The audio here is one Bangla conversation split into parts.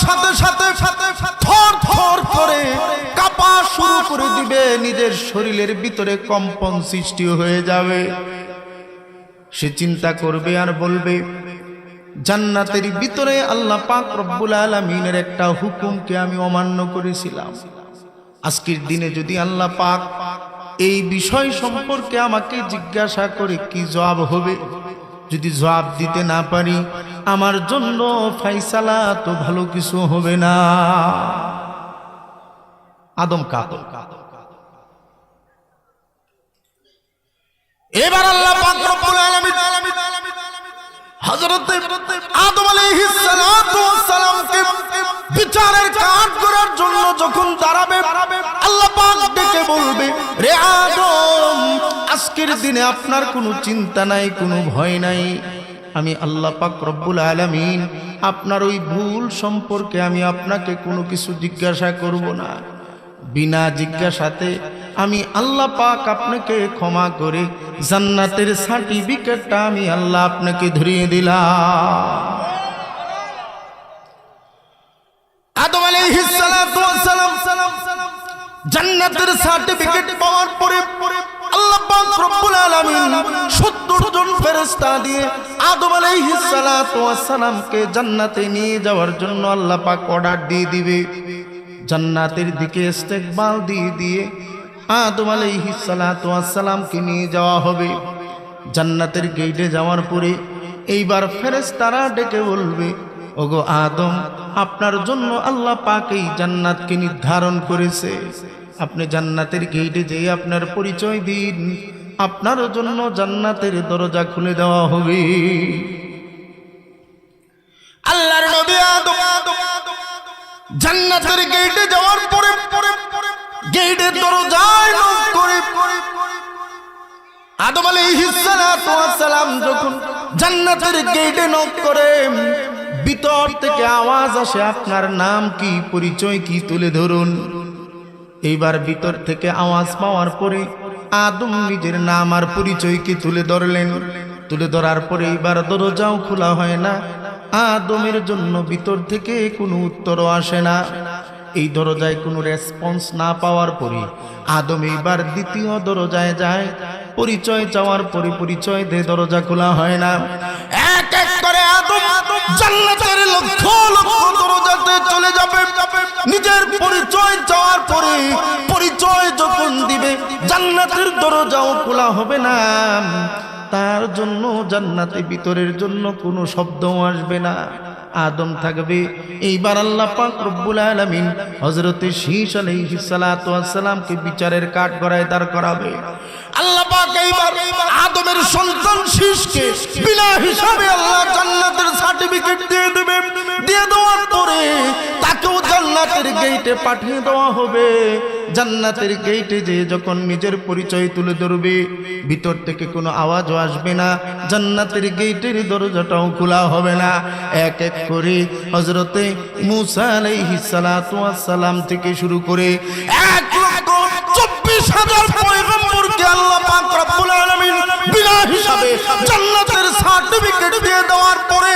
সাথে সাথে থর থর করে কাঁপা শুরু করে দিবে, নিজের শরীরের ভিতরে কম্পন সৃষ্টি হয়ে যাবে। সে চিন্তা করবে আর বলবে, জান্নাতের ভিতরে আল্লাহ পাক রব্বুল আলামিনের একটা হুকুমকে আমি অমান্য করেছিলাম। আজকের দিনে যদি আল্লাহ পাক এই বিষয় সম্পর্কে আমাকে জিজ্ঞাসা করে কি জবাব হবে? যদি জবাব দিতে না পারি, আমার জন্য ফাইসালা তো ভালো কিছু হবে না। আদম কাতর। এবার আল্লাহ পাক রব্বুল আলামিন হযরত আদম আলাইহিস সালাতু ওয়াস সালামকে বিচারের কাজ করার জন্য যখন দাঁড়াবে, আল্লাহ পাক ডেকে বলবে, রে আদম, আজকের দিনে আপনার কোনো চিন্তা নাই, কোনো ভয় নাই। আমি আল্লাহ পাক রব্বুল আলামিন আপনার ওই ভুল সম্পর্কে আমি আপনাকে কোনো কিছু জিজ্ঞাসা করব না। বিনা জিজ্ঞাসাতে আমি আল্লাহ পাক আপনাকে ক্ষমা করে জান্নাতের সার্টিফিকেটটা আমি আল্লাহ আপনাকে ধরিয়ে দিলাম। আদম আলাইহিস সালাতু ওয়াস সালাম জান্নাতের সার্টিফিকেট পাওয়ার পরে আল্লাহ পাক রব্বুল আলামিন 70 জন ফেরেশতা দিয়ে আদম আলাইহিস সালাতু ওয়াস সালামকে জান্নাতে নিয়ে যাওয়ার জন্য আল্লাহ পাক অর্ডার দিয়ে দিবে। জান্নাতের দিকে ইস্তেকবাল দিয়ে দিয়ে আদম আলাইহিস সালাতু ওয়াস সালামকে নিয়ে যাওয়া হবে। জান্নাতের গেটে যাওয়ার পরে এইবার ফেরেশতারা ডেকে বলবে, ওগো আদম, আপনার জন্য আল্লাহ পাক এই জান্নাতকে নির্ধারণ করেছে। আপনি জান্নাতের গেটে যেয়ে আপনার পরিচয় দিন, আপনার জন্য জান্নাতের দরজা খুলে দেওয়া হবে। আল্লাহর নবী আদম জান্নাতের গেটে যাওয়ার পরে গেটের দরজায় নক করে আদম আলাইহিস সালাতু ওয়াস সালাম যখন জান্নাতের গেটে নক করে, ভিতর থেকে আওয়াজ আসে, আপনার নাম কি, পরিচয় কি, তুলে ধরুন। এইবার ভিতর থেকে আওয়াজ পাওয়ার পরে আদম নিজের নাম আর পরিচয় কি তুলে ধরলেন। তুলে ধরার পরে এইবার দরজাও খোলা হয় না। আদমের জন্য ভিতর থেকে কোনো উত্তরও আসে না। এই দরজায় কোনো রেসপন্স না পাওয়ার পরে আদম এইবার দ্বিতীয় দরজায় যায়। পরিচয় চাওয়ার পরে পরিচয় দিয়ে দরজা খোলা হয় না। এক এক করে আদম জান্নাতের লক্ষ লক্ষ দরজাতে চলে যাবে। নিজের পরিচয় চাওয়ার পরে পরিচয় যখন দিবে, জান্নাতের দরজাও খোলা হবে না। তার জন্য জান্নাতে ভিতরের জন্য কোনো শব্দও আসবে না, আদম থাকবে। এইবার আল্লাহ পাক রব্বুল আলামিন হযরত শীশ আলাইহিস সালাতু ওয়াস সালামকে বিচারের কাঠগড়ায় দাঁড় করাবে। আল্লাহ পাক এইবার আদমের সন্তান শীশকে বিনা হিসাবে আল্লাহ জান্নাতের সার্টিফিকেট দিয়ে দেবে। দিয়ে দেওয়ার পরে তাকেও জান্নাতের গেটে পাঠিয়ে দেওয়া হবে। জান্নাতের গেটে যে যখন নিজের পরিচয় তুলে ধরবে, ভিতর থেকে কোনো আওয়াজও আসবে না, জান্নাতের গেটের দরজাটাও খোলা হবে না। এক এক করে হযরতে মূসা আলাইহিস সালাতু ওয়াস সালাম থেকে শুরু করে 1,24,000 পয়গম্বরকে আল্লাহ পাক রব্বুল আলামিন বিনা হিসাবে জান্নাতের সার্টিফিকেট দিয়ে দেওয়ার পরে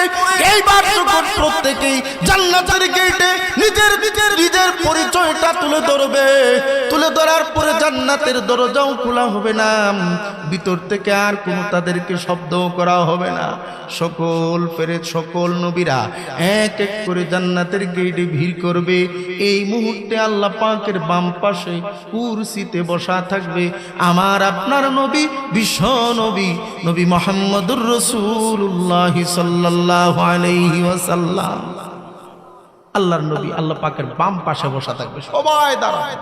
এইবার যখন প্রত্যেকেই জান্নাতের গেটে নিজের পরিচয়টা তুলে ধরবে, তুলে ধরার পরে জান্নাতের দরজাও খোলা হবে না। ভিতর থেকে আর কোনো তাদেরকে শব্দও করা হবে না। সকল ফেরেশতা, সকল নবীরা এক এক করে জান্নাতের গেটে ভিড় করবে। এই মুহূর্তে আল্লাহ পাকের বাম পাশে কুরসিতে বসা থাকবে আমার আপনার নবী, বিশ্ব নবী, নবী মুহাম্মদুর রাসূলুল্লাহ সাল্লাল্লাহু আলাইহি ওয়াসাল্লাম। আল্লাহর নবী আল্লাহ পাকের বাম পাশে বসা থাকবে, সবাই দাঁড়ায়।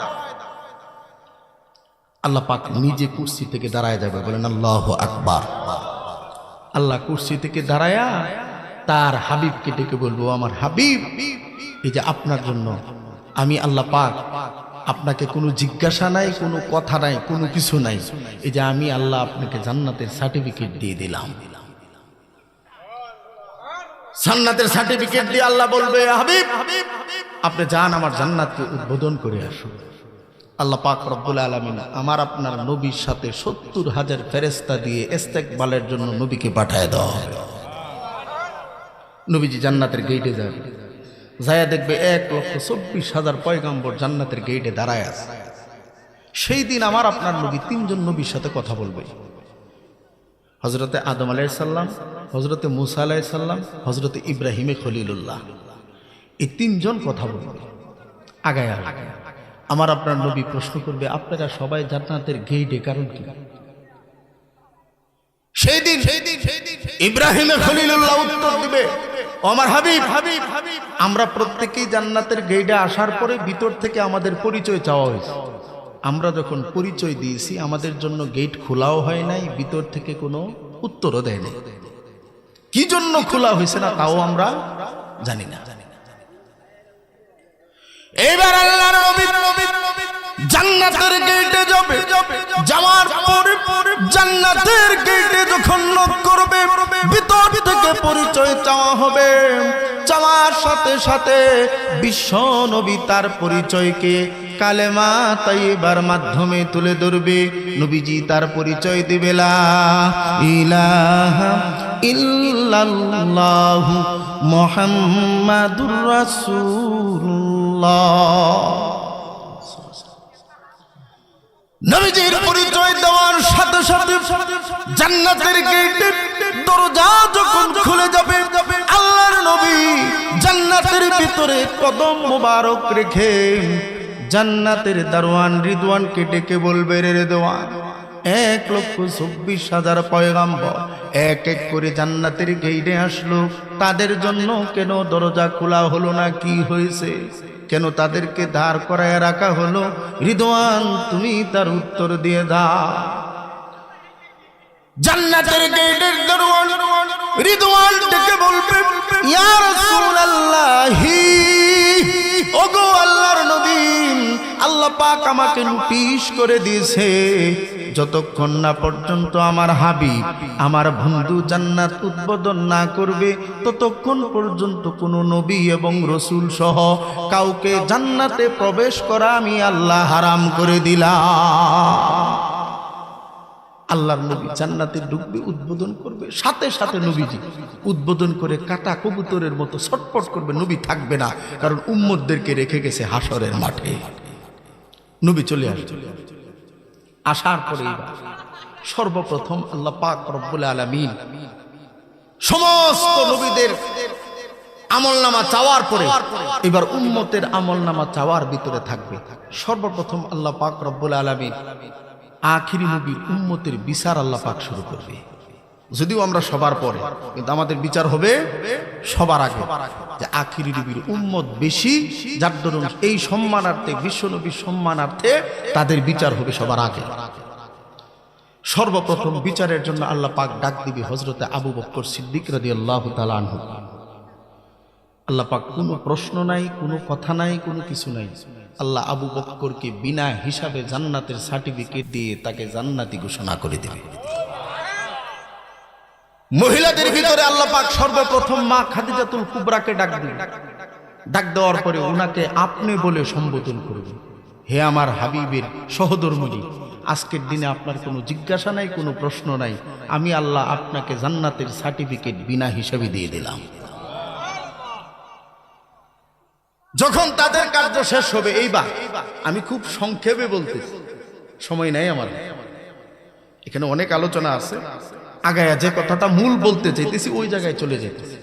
আল্লাহ পাক নিজে কুরসি থেকে দাঁড়ায় যাবে, বলেন আল্লাহু আকবার। আল্লাহ কুরসি থেকে দাঁড়ায়া তার হাবিবকে ডেকে বলবো, আমার হাবিব, এই যে আপনার জন্য আমি আল্লাহ পাক আপনাকে কোনো জিজ্ঞাসা নাই, কোনো কথা নাই, কোনো কিছু নাই, এই যে আমি আল্লাহ আপনাকে জান্নাতের সার্টিফিকেট দিয়ে দিলাম। জান্নাতের সার্টিফিকেট দিয়ে আল্লাহ বলবে, হাবিব আপনি যান আমার জান্নাতকে উদ্বোধন করে আসুন। আল্লাহ পাক রব্বুল আলামিন আমার আপনার নবীর সাথে 70,000 ফেরেশতা দিয়ে ইস্তেকবালের জন্য নবীকে পাঠায় দেওয়া হবে। নবীজি জান্নাতের গেটে যাবে। যায়া দেখবে 1,24,000 পয়গাম্বর জান্নাতের গেটে দাঁড়ায় আছে। সেই দিন আমার আপনার নবী তিনজন নবীর সাথে কথা বলবে, হযরতে আদম আলাইহিস সালাম, হযরতে মূসা আলাইহিস সালাম, হযরতে ইব্রাহিমে খলিলুল্লাহ। এই তিনজন কথা বলবে আগায় আগায়। আমার আপনার নবী প্রশ্ন করবে, আপনারা সবাই জান্নাতের গেটে, কারণ কি? সেই দিন ইব্রাহিমে খলিলুল্লাহ উত্তর দিবে, আমার হাবিব, আমরা প্রত্যেকেই জান্নাতের গেটে আসার পরে ভিতর থেকে আমাদের পরিচয় চাওয়া হয়েছে। আমরা যখন পরিচয় দিয়েছি আমাদের জন্য গেট খোলাও হয় নাই, ভিতর থেকে কোনো উত্তরও দেয় নাই। কি জন্য খোলা হয়েছে না তাও আমরা জানি না। এবার আল্লাহর নবী জান্নাতের গেটে যাবে, যাওয়ার পরে জান্নাতের গেটে যখন নক করবে ভিতর থেকে পরিচয় চাওয়া হবে। চাওয়ার সাথে সাথে বিশ্ব নবী তার পরিচয়কে কালেমা তাইয়্যিবার মাধ্যমে তুলে ধরবে। নবীজি তার পরিচয় দিবে, লা ইলাহা ইল্লাল্লাহু মুহাম্মাদুর রাসূলুল্লাহ। নবীজির পরিচয় দেওয়ার সাথে সাথে জান্নাতের গেটের দরজা যখন খুলে যাবে, আল্লাহর নবী জান্নাতের ভিতরে কদম মোবারক রেখে জান্নাতের দারওয়ান রিদওয়ানকে ডেকে বলবে, রে রিদওয়ান, 1,24,000 পয়গাম্বর এক এক করে জান্নাতের গেটে আসলো, তাদের জন্য কেন দরজা খোলা হলো না? কি হয়েছে? কেন তাদেরকে দাঁড় করায় রাখা হলো? রিদওয়ান, তুমি তার উত্তর দিয়ে দাও। জান্নাতের গেটের দারওয়ান রিদওয়ান ডেকে বলবে, ইয়া রাসূলুল্লাহি, ওগো আল্লাহর নবী, আল্লাহ পাক আমাকে নোটিশ করে দিয়েছে যতক্ষণ না পর্যন্ত আমার হাবিব, আমার বন্ধু জান্নাত উদ্বোধন না করবে ততক্ষণ পর্যন্ত কোনো নবী এবং রসুল সহ কাউকে জান্নাতে প্রবেশ করা আমি আল্লাহ হারাম করে দিলাম। আল্লাহর নবী জান্নাতে ঢুকবে, উদ্বোধন করবে, সাথে সাথে নবীজি উদ্বোধন করে কাটা কবুতরের মতো ছটফট করবে। নবী থাকবে না, কারণ উম্মতদেরকে রেখে গেছে হাসরের মাঠে। নবী চলে আসবে। আসার পরে সর্বপ্রথম আল্লাহ পাক রব্বুল আলামিন সমস্ত নবীদের আমলনামা চাওয়ার পরে এবার উম্মতের আমলনামা চাওয়ার ভিতরে থাকবে। সর্বপ্রথম আল্লাহ পাক রব্বুল আলামিন আখিরি নবীর উম্মতের বিচার আল্লাহ পাক শুরু করবে। যদিও আমরা সবার পরে, কিন্তু আমাদের বিচার হবে সবার আগে, যে আখিরি নবীর উম্মত বেশি, যার দরুন এই সম্মানার্থে, বিশ্ব নবীর সম্মানার্থে তাদের বিচার হবে সবার আগে। সর্বপ্রথম বিচারের জন্য আল্লাহ পাক ডাক দিবে হযরতে আবু বকর সিদ্দিক রাদিয়াল্লাহু তাআলা আনহু। আল্লাহ পাক কোনো প্রশ্ন নাই, কোনো কথা নাই, কোনো কিছু নাই। আল্লাহ আবু বকরকে বিনা হিসাবে জান্নাতের সার্টিফিকেট দিয়ে তাকে জান্নাতি ঘোষণা করে দেবে। মহিলাদের ভিতরে আল্লাহ পাক সর্বপ্রথম মা খাদিজাতুল কুবরাকে ডাক দিবে। ডাক দেওয়ার পরে ওনাকে আপনি বলে সম্বোধন করবে, হে আমার হাবিবের সহধর্মিণী, আজকের দিনে আপনার কোনো জিজ্ঞাসা নাই, কোনো প্রশ্ন নাই, আমি আল্লাহ আপনাকে জান্নাতের সার্টিফিকেট বিনা হিসাবে দিয়ে দিলাম। যখন তাদের কার্য শেষ হবে, এইবার আমি খুব সংক্ষেপে বলতেছি, সময় নাই আমার, এখানে অনেক আলোচনা আছে, আগায়া যে কথাটা মূল বলতে চাইতেছি ওই জায়গায় চলে যেতেছি।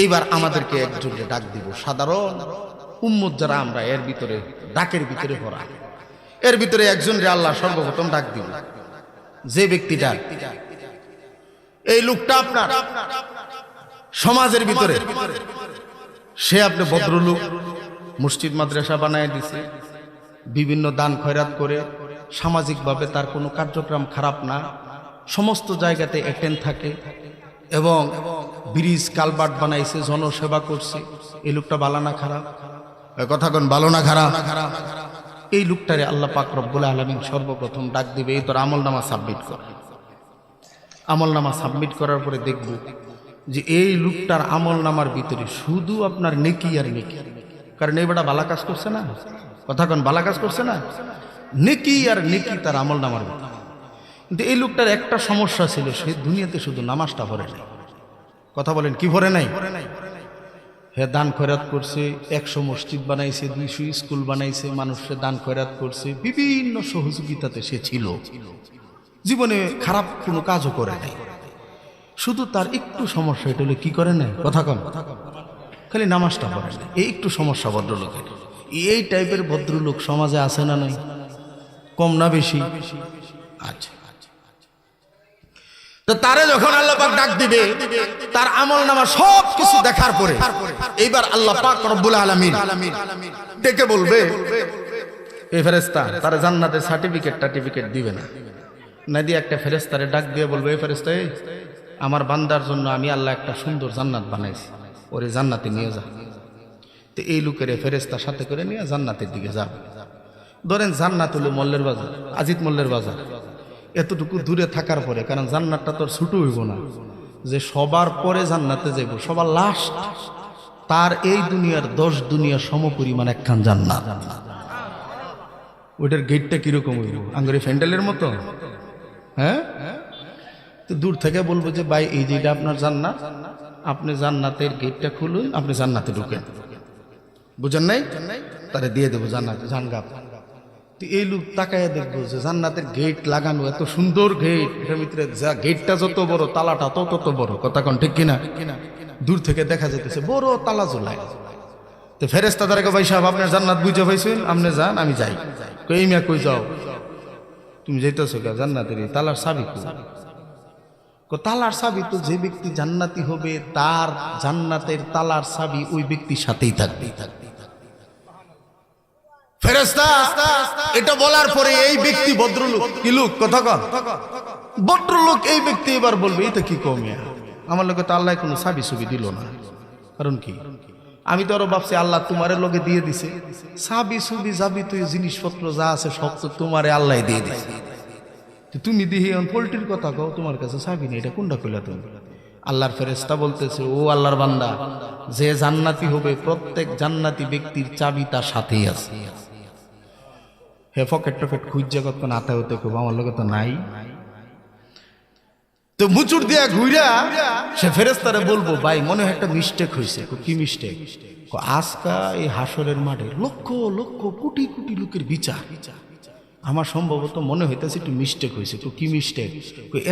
এইবার আমাদেরকে একজনকে ডাক দিব, সাধারণ উম্মত যারা আমরা, এর ভিতরে ডাকের ভিতরে ভরা, এর ভিতরে একজনকে আল্লাহ সর্বপ্রথম ডাক দিব। যে ব্যক্তিটা, এই লোকটা আপনার সমাজের ভিতরে, সে আপনি ভদ্রলোক, মসজিদ মাদ্রাসা বানায় দিছে, বিভিন্ন দান খয়রাত করে, সামাজিকভাবে তার কোনো কার্যক্রম খারাপ না, সমস্ত জায়গাতে অ্যাটেন্ড থাকে এবং ব্রিজ কালভার্ট বানাইছে, জনসেবা করছে। এই লোকটা ভালো না খারাপ? কথা কোন, ভালো না খারাপ? এই লোকটারে আল্লাহ পাক রব্বুল আলামিন সর্বপ্রথম ডাক দিবে, এই তোর আমলনামা সাবমিট কর। আমলনামা সাবমিট করার পরে দেখব যে এই লোকটার আমলনামার ভিতরে শুধু আপনার নেকি আর নেকি, কারণ এই বেটা ভালো কাজ করছে না, কথা কোন, ভালো কাজ করছে না, নেকি আর নেকি তার আমলনামার ভিতরে। কিন্তু এই লোকটার একটা সমস্যা ছিল, সে দুনিয়াতে শুধু নামাজটা পড়ে নাই। কথা বলেন, কি পড়ে নাই? হে দান খয়রাত করছে, 100 মসজিদ বানাইছে, 200 স্কুল বানাইছে, মানুষের দান খয়রাত করছে, বিভিন্ন সহযোগিতাতে সে ছিল, জীবনে খারাপ কোনো কাজও করে নাই। শুধু তার একটু সমস্যা, এটা হলে কি করে নাই, কথা কম, খালি নামাজটা পড়ে না, এই একটু সমস্যা ভদ্রলোকের। এই টাইপের ভদ্রলোক সমাজে আছে না নাই, কম না বেশি? আচ্ছা, তো তারে যখন আল্লাহ পাক ডাক দিবে, তার আমল নামা সব কিছু দেখার পরে এইবার আল্লাহ পাক রব্বুল আলামিন ডেকে বলবে, এই ফেরেশতা তার জান্নাতের সার্টিফিকেট দিবে না, না দিয়ে একটা ফেরেশতারে ডাক দিয়ে বলবে, এই ফেরেশতা, আমার বান্দার জন্য আমি আল্লাহ একটা সুন্দর জান্নাত বানাইছি, ওরে জান্নাতে নিয়ে যা। তো এই লোকের ফেরেশতার সাথে করে নিয়ে জান্নাতের দিকে যাবে। ধরেন জান্নাত হলো মল্লের বাজার, আজিত মল্লের বাজার, এতটুকু দূরে থাকার পরে, কারণ জান্নাতটা তোর ছুটো হইব না যে সবার পরে জান্নাতে যাইব, সবার লাস্ট, তার এই দুনিয়ার 10 দুনিয়া সমপরিমাণ একখান জান্নাত। ওইটার গেটটা কিরকম হইব, আঙ্গুরি ফ্যান্ডেলের মতো, হ্যাঁ? তো দূর থেকে বলবো যে ভাই এই যেটা আপনার জান্নাত, আপনি জান্নাতের গেটটা খুলুন, আপনি জান্নাতে ঢুকেন, বুঝেন নাই? তারে দিয়ে দেবো জান্নাতে, জানগাপ। এই লোক তাকায় দেখবো যে জান্নাতের গেট লাগানো, এত সুন্দর গেট, এটার ভিতরে গেটটা যত বড়, তালাটা তত বড়, কথা কোন ঠিক কিনা? দূর থেকে দেখা যেতেছে বড় তালা ঝোলায়। তো ফেরেশতা তারে কয়, ভাই সাহেব আপনার জান্নাত বুঝে পাইছেন, আপনি যান, আমি যাই। কই মিয়া কই যাও? তুমি যাইতেছো কে? জান্নাতের তালার চাবি কই? তালার চাবি তো যে ব্যক্তি জান্নাতি হবে তার জান্নাতের তালার চাবি ওই ব্যক্তির সাথেই থাকবে। ফেরেশতা এটা বলার পরে এই ব্যক্তি ভদ্রলোক, কি লোক, কথা কন, ভদ্রলোক এই ব্যক্তি এবার বলবে, এটা কি কমিয়া, আমার লোকে তো আল্লাহ কোনো চাবি ছবি দিল না। কারণ কি, আমি তো আরো ভাবছি আল্লাহ তোমারে লোকে দিয়ে দিছে, চাবি ছবি যাবি তুই জিনিসপত্র যা আছে সব তো তোমারে আল্লাহ দিয়ে দিছে। তুমি দিহি পোল্ট্রির কথা কও, তোমার কাছে চাবি নেই, এটা কোনটা কইলা তুমি? আল্লাহর ফেরেশতা বলতেছে, ও আল্লাহর বান্দা, যে জান্নাতি হবে প্রত্যেক জান্নাতি ব্যক্তির চাবি তার সাথেই আছে। হে পকেট টকেট খুঁজছে কত নাতে হতে খুব, আমার লোকে তো নাই। তো মুচুর দিয়া ঘুরা সে ফেরেশতারে বলবো, ভাই মনে হয় একটা মিস্টেক হয়েছে। কি মিস্টেক? আজকা এই হাসরের মাঠে লক্ষ লক্ষ কোটি কোটি লোকের বিচার, আমার সম্ভবত মনে হইতেছে একটু মিস্টেক হয়েছে। কি মিস্টেক?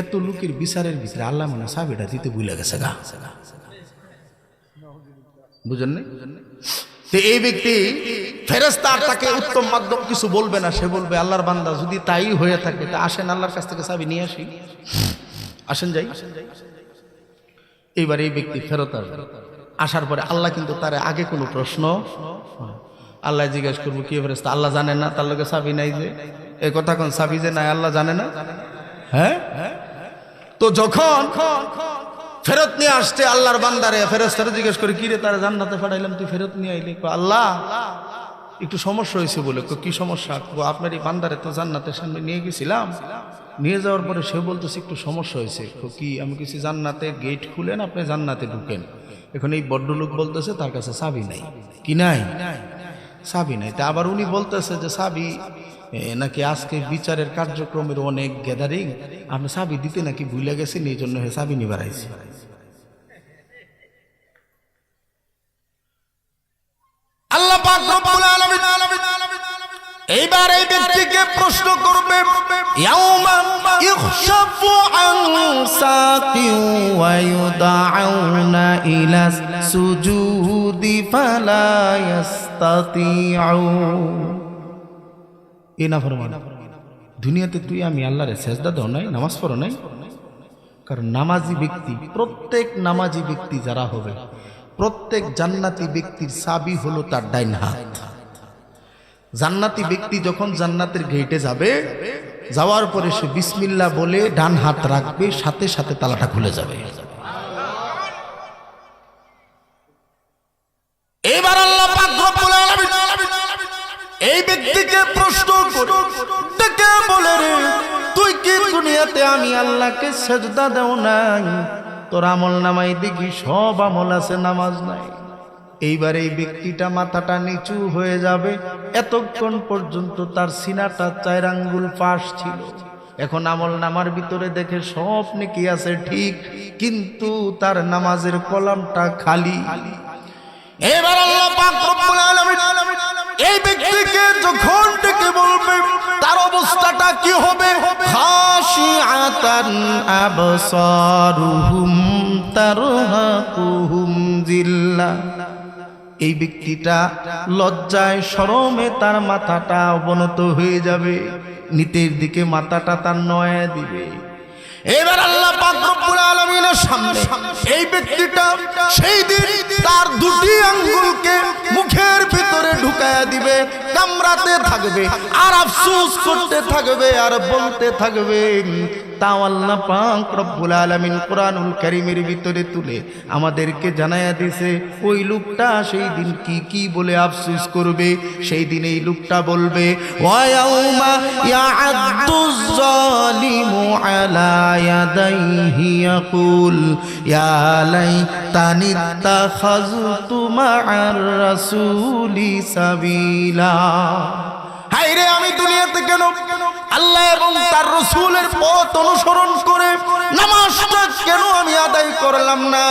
এত লোকের বিচারের ভিতরে আল্লাহ মানে চাবিটা দিতে ভুলে গেছে গা, বুঝেন না? তো এই ব্যক্তি ফেরেশতা তাকে উত্তম মাধ্যম কিছু বলবে না, সে বলবে, আল্লাহর বান্দা যদি তাই হয়ে থাকে তা আসেন আল্লাহর কাছ থেকে চাবি নিয়ে আসি, আসেন যাই। এইবার এই ব্যক্তি ফেরত আসবে, আসার পরে আল্লাহ কিন্তু তার আগে কোনো প্রশ্ন, আল্লাহ জিজ্ঞেস করবো, কি ফেরেশতা আল্লাহ জানে না তার লোকে চাবি নাই, যে এই কথা কোন চাবি যে নাই আল্লাহ জানে না? হ্যাঁ। তো যখন ফেরত নিয়ে আসছে আল্লাহর বান্দারে, ফেরেশতারে জিজ্ঞেস করে, কি রে তারা জান্নাতে পাঠাইলাম, তুই ফেরত নিয়ে আইলি? আল্লাহ একটু সমস্যা হয়েছে বলে। কি সমস্যা? আপনার এই বান্দারে তো জান্নাতের সামনে নিয়ে গেছিলাম, নিয়ে যাওয়ার পরে সে বলতেছে একটু সমস্যা হয়েছে। কি? আমি কিছু জান্নাতে গেট খুলেন, আপনি জান্নাতে ঢুকেন। এখন এই বড্ড লোক বলতেছে তার কাছে চাবি নাই। কি নাই? চাবি নাই। তা আবার উনি বলতেছে যে চাবি নাকি আজকে বিচারের কার্যক্রমের অনেক গ্যাদারিং, আপনি চাবি দিতে নাকি ভুলে গেছেন, এই জন্য চাবি নিবার আইছে। আল্লাহ পাক রব্বুল আলামিন এইবার এই ব্যক্তিকে প্রশ্ন করবে, ইয়াউমা ইখশাফু আন সাকিন ওয়া ইউদাউনা ইলা সুজুদি ফালা ইস্তাতিউন। এই নাফরমান, দুনিয়াতে তুই আমি আল্লাহরে সেজদা দাও নাই, নামাজ পড়ো নাই? কারণ নামাজি ব্যক্তি, প্রত্যেক নামাজি ব্যক্তি যারা হবে, প্রত্যেক জান্নাতি ব্যক্তির চাবি হলো তার ডাইন হাত। জান্নাতি ব্যক্তি যখন জান্নাতের গেটে যাবে, যাওয়ার পরে সে বিসমিল্লাহ বলে ডান হাত রাখবে, সাথে সাথে তালাটা খুলে যাবে। এবার আল্লাহ পাক রব্বুল আলামিন এই ব্যক্তিকে প্রশ্ন করে ডেকে বলে, রে তুই কি দুনিয়াতে আমি আল্লাহকে সেজদা দাও নাই? তোর আমল নামাই দেখি সব আমল আছে, নামাজ নাই। এইবার এই ব্যক্তিটা মাথাটা নিচু হয়ে যাবে। এতক্ষণ পর্যন্ত তার সিনাটা 4 আঙ্গুল পাশ ছিল, এখন আমল নামার ভিতরে দেখে সব নেকি আছে ঠিক, কিন্তু তার নামাজের কলামটা খালি। এবার আল্লাহ পাক রব্বুল আলামিন এই ব্যক্তিকে যখন ডেকে বলবে তার অবস্থাটা কি হবে? খাশিআতান আবসারুহুম তারহাকুহুম জিল্লাহ। এই ব্যক্তিটা লজ্জায় শরমে তার মাথাটা অবনত হয়ে যাবে, নিচের দিকে মাথাটা তার নয়া দিবে। এবার আল্লাহ পাক রব্বুল আলামিনের সামনে এই ব্যক্তিটা সেই দিন তার দুটি আঙ্গুলকে মুখের ভিতরে ঢুকায়া দিবে, কামড়াতে থাকবে আর আফসোস করতে থাকবে আর বলতে থাকবে। তাও আল্লাহ পাক রব্বুল আলামিন কোরআনুল কারীমের ভিতরে তুলে আমাদেরকে জানায়া দিয়েছে ওই লোকটা সেই দিন কি কি বলে আফসোস করবে। সেই দিন এই লোকটা বলবে, ওয়া ইয়াউমা ইয়া'আদ্দুজ যালিমু আলা ইয়াদাইহি ইয়াকুল ইয়া লাইতানি ইত্তাখাযতু মা'আর রাসূলি সাবিলা। হায়রে আমি দুনিয়াতে কেন আল্লাহ এবং তার রাসূলের পথ অনুসরণ করে নামাজটা কেন আমি আদায় করলাম না?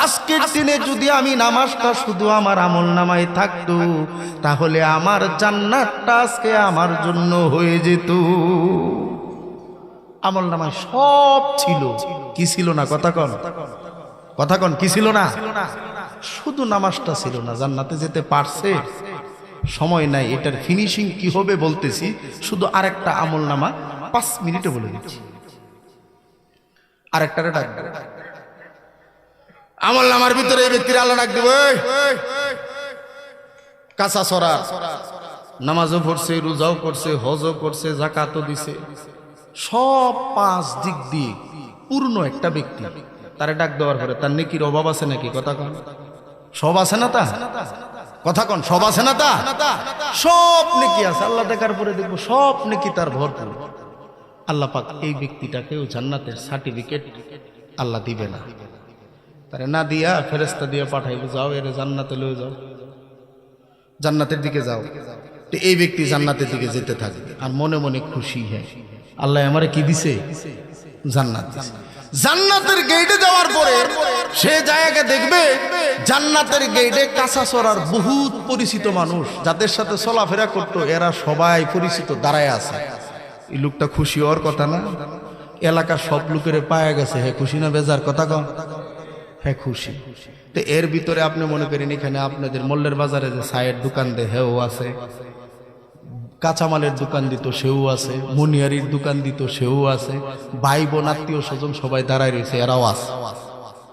আজকের দিনে যদি আমি নামাজটা শুধু আমার আমলনামায় থাকতো তাহলে আমার জান্নাতটা আজকে আমার জন্য হয়ে যেত। আমলনামায় সব ছিল, কি ছিল না? কথা কন কি ছিল না? শুধু নামাজটা ছিল না। জান্নাতে যেতে পারছে? সময় নাই, এটার ফিনিশিং কি হবে বলতেছি। শুধু আরেকটা আমলনামা 5 মিনিটে বলে দিচ্ছি। আরেকটারে ডাক দেব, আমলনামার ভিতরে এই ব্যক্তির আল্লাহ ডাক দেব, কাঁচা সরা, নামাজও পড়ছে, রোজাও করছে, হজও করছে, যাকাতও দিছে, সব 5 দিক দিয়ে পূর্ণ একটা ব্যক্তি। তারে ডাক দেওয়ার পরে তার নেকির অভাব আছে নাকি? কথা কন, সব আছে না? তা কথা কন, সব আছে না? তা সব নেকি আছে। আল্লাহ দেখার পরে দেখবো সব নেকি তার ভরপুর। আল্লাহ পাক এই ব্যক্তিটাকেও জান্নাতের সার্টিফিকেট আল্লাহ দিবে না, তারে না দিয়া ফেরেশতা দিয়া পাঠাইবে, যাও এর জান্নাতে লয়ে যাও, জান্নাতের দিকে যাও। তো এই ব্যক্তি জান্নাতের দিকে যেতে থাকবে আর মনে মনে খুশি, হ্যাঁ আল্লাহ আমারে কি দিছে? জান্নাত দিছে। জান্নাতের গেটে যাওয়ার পরে সে জায়গা দেখবে জান্নাতের গেটে কাঁচা চড়ার বহুত পরিচিত মানুষ, যাদের সাথে চলাফেরা করতো এরা সবাই পরিচিত দাঁড়ায় আছে। এই লোকটা খুশি হওয়ার কথা না? এলাকার সব লোকের পায়া গেছে, হ্যাঁ খুশি না বেজার? কথা কন, হ্যাঁ খুশি। তো এর ভিতরে আপনি মনে করেন এখানে আপনাদের মোল্লের বাজারে যে চায়ের দোকান দেয় হেও আছে, কাঁচামালের দোকান দিত সেও আছে, মুনিয়ারির দোকান দিত সেও আছে, ভাই বোন আত্মীয় স্বজন সবাই দাঁড়ায় রয়েছে, এরাও আছে।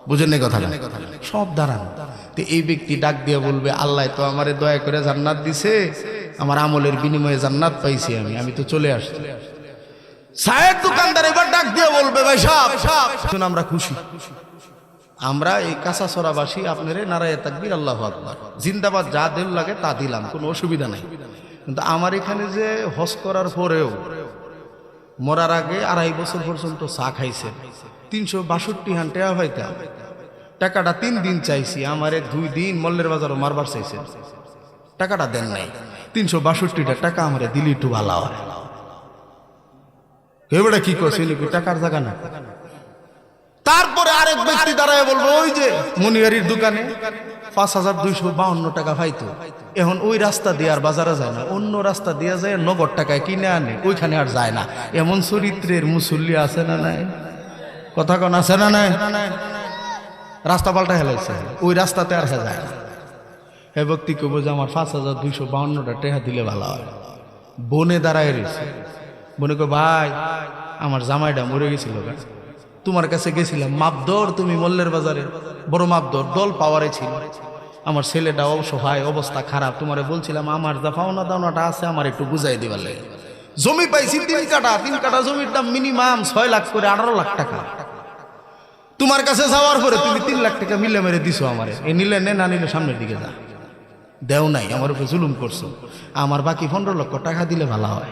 বুঝেন কথা? সব দাঁড়ান। তো এই ব্যক্তি ডাক দিয়ে বলবে, আল্লাহ তো আমারে দয়া করে জান্নাত দিছে, আমার আমলের বিনিময়ে জান্নাত পাইছি, আমি তো চলে আসছি। চায়ের দোকানদার এবার ডাক দিয়ে বলবে, ভাই সাহেব আমরা খুশি, আমরা এই কাঁচাছড়াবাসী আপনারে নারায়ে তাকবীর আল্লাহু আকবার জিন্দাবাদ যা দিল লাগে তা দিলাম, কোনো অসুবিধা নাই। কিন্তু আমার এখানে যে হজ করার পরেও মরার আগে 2.5 বছর পর্যন্ত চা খাইছে, 362 হান টাকা পাইতাম, টাকাটা 3 দিন চাইছি, আমারে 2 দিন মল্লের বাজারও মারবার চাইছে, টাকাটা দেন নাই। 362টা টাকা আমারে দিলি একটু ভালো হয়। এবারে কি করছে টাকার জায়গা না। তারপরে আরেক ব্যক্তি দাঁড়ায় বলবো, ওই যে মুনিয়ারির দোকানে 5252 টাকা পাইতো, এখন ওই রাস্তা দিয়ে আর বাজারে যায় না, অন্য রাস্তা দিয়ে যায়, নগদ টাকায় কিনে আনে, ওইখানে আর যায় না। এমন চরিত্রের মুসল্লি আছে না নাই? কথা কন আছে না নাই? রাস্তা পাল্টা হেলাইছে, ওই রাস্তাতে আর যায় না। হে ব্যক্তি কব যে আমার 5252টা টাকা দিলে ভালো হয়। বনে দাঁড়ায় রয়েছে, বনে কো ভাই আমার জামাইটা মরে গেছিল, তোমার কাছে গেছিলাম মাপদর, তুমি মল্লের বাজারে বড় মাপদর দল পাওয়ারে ছিল, আমার ছেলেটা অসহায় অবস্থা খারাপ, তোমারে বলছিলাম আমার যা পাওনা দাওনাটা আছে আমার একটু বুঝাই দিবার লাগে। জমি পাইছি 3 কাঠা জমির দাম মিনিমাম 6 লাখ করে 18 লাখ টাকা। তোমার কাছে যাওয়ার পরে তুমি 3 লাখ টাকা মিলে মেরে দিছো আমারে, এ নিলে নে, না নিলে সামনের দিকে যা। দেও নাই, আমার উপরে জুলুম করছো, আমার বাকি 15 লক্ষ টাকা দিলে ভালো হয়।